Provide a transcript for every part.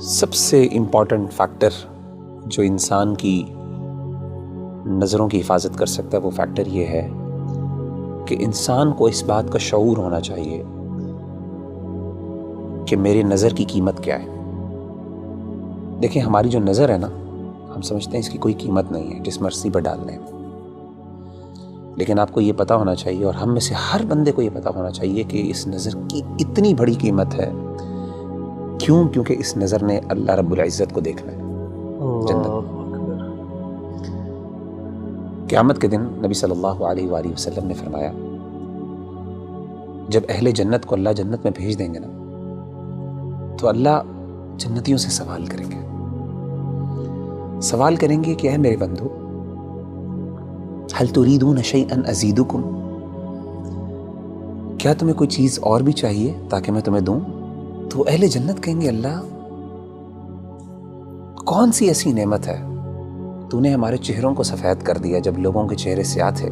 سب سے important factor جو انسان کی نظروں کی حفاظت کر سکتا ہے وہ فیکٹر یہ ہے کہ انسان کو اس بات کا شعور ہونا چاہیے کہ میری نظر کی قیمت کیا ہے۔ دیکھیں، ہماری جو نظر ہے نا، ہم سمجھتے ہیں اس کی کوئی قیمت نہیں ہے، جس مرضی پر ڈال لیں، لیکن آپ کو یہ پتہ ہونا چاہیے، اور ہم میں سے ہر بندے کو یہ پتہ ہونا چاہیے کہ اس نظر کی اتنی بڑی قیمت ہے۔ کیونکہ اس نظر نے اللہ رب العزت کو دیکھنا ہے جنت۔ قیامت کے دن نبی صلی اللہ علیہ وآلہ وسلم نے فرمایا، جب اہل جنت کو اللہ جنت میں بھیج دیں گے نا، تو اللہ جنتیوں سے سوال کریں گے کہ اے میرے بندو، هل تريدون شيئا ازيدكم، کیا تمہیں کوئی چیز اور بھی چاہیے تاکہ میں تمہیں دوں؟ تو اہل جنت کہیں گے، اللہ کون سی ایسی نعمت ہے، تو نے ہمارے چہروں کو سفید کر دیا جب لوگوں کے چہرے سیاہ تھے،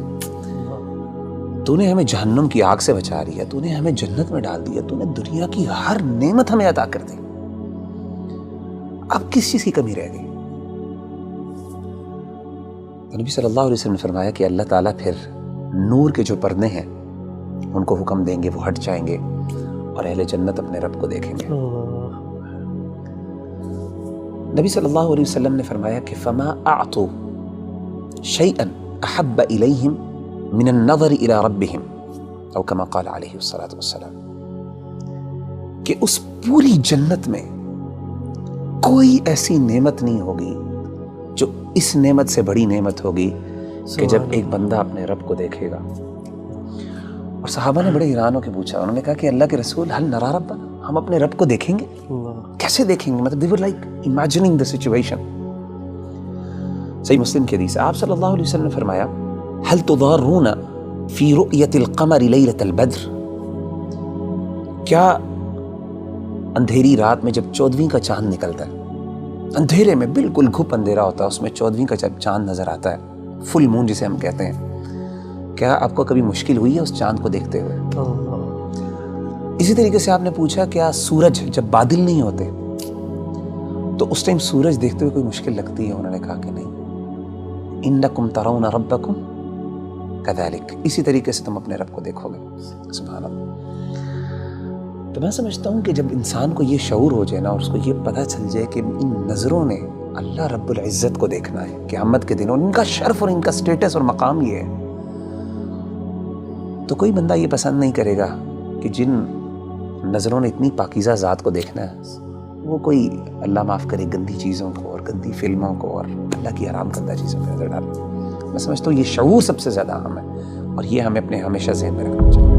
تو نے ہمیں جہنم کی آگ سے بچا لیا، تو نے ہمیں جنت میں ڈال دیا، تو نے دنیا کی ہر نعمت ہمیں عطا کر دی، اب کس چیز کی کمی رہ گئی؟ تو نبی صلی اللہ علیہ وسلم نے فرمایا کہ اللہ تعالیٰ پھر نور کے جو پردے ہیں ان کو حکم دیں گے، وہ ہٹ جائیں گے اور اہل جنت اپنے رب کو دیکھیں گے۔ نبی صلی اللہ علیہ وسلم نے فرمایا کہ فما اعطوا شيئا احب الیہم من النظر الى ربهم، او کما قال علیہ الصلاۃ والسلام، کہ اس پوری جنت میں کوئی ایسی نعمت نہیں ہوگی جو اس نعمت سے بڑی نعمت ہوگی کہ جب ایک بندہ اپنے رب کو دیکھے گا۔ اور صحابہ نے بڑے حیران ہو کے پوچھا، انہوں نے کہا کہ اللہ کے رسول، هل نرى ربنا، ہم اپنے رب کو دیکھیں گے؟ کیسے دیکھیں گے؟ مطلب they were like imagining the situation۔ صحیح مسلم کی حدیث ہے، آپ صلی اللہ علیہ وسلم نے فرمایا، هل تضارون في رؤية القمر ليلة البدر، کیا اندھیری رات میں جب 14ویں کا چاند نکلتا ہے، اندھیرے میں بالکل گھپ اندھیرا ہوتا ہے، اس میں 14ویں کا جب چاند نظر آتا ہے، فل مون جسے ہم کہتے ہیں، کیا آپ کو کبھی مشکل ہوئی ہے اس چاند کو دیکھتے ہوئے؟ اسی طریقے سے آپ نے پوچھا، کیا سورج جب بادل نہیں ہوتے تو اس ٹائم سورج دیکھتے ہوئے کوئی مشکل لگتی ہے؟ انہوں نے کہا کہ نہیں، انکم ترون ربکم کذالک، اسی طریقے سے تم اپنے رب کو دیکھو گے۔ سبحان اللہ۔ تو میں سمجھتا ہوں کہ جب انسان کو یہ شعور ہو جائے نا، اور اس کو یہ پتہ چل جائے کہ ان نظروں نے اللہ رب العزت کو دیکھنا ہے قیامت کے دن، اور ان کا شرف اور ان کا سٹیٹس اور مقام یہ ہے، تو کوئی بندہ یہ پسند نہیں کرے گا کہ جن نظروں نے اتنی پاکیزہ ذات کو دیکھنا ہے، وہ کوئی اللہ معاف کرے گندی چیزوں کو اور گندی فلموں کو اور اللہ کی حرام کردہ چیزوں پہ نظر ڈالے۔ میں سمجھتا ہوں یہ شعور سب سے زیادہ اہم ہے، اور یہ ہمیں اپنے ہمیشہ ذہن میں رکھنا چاہیے۔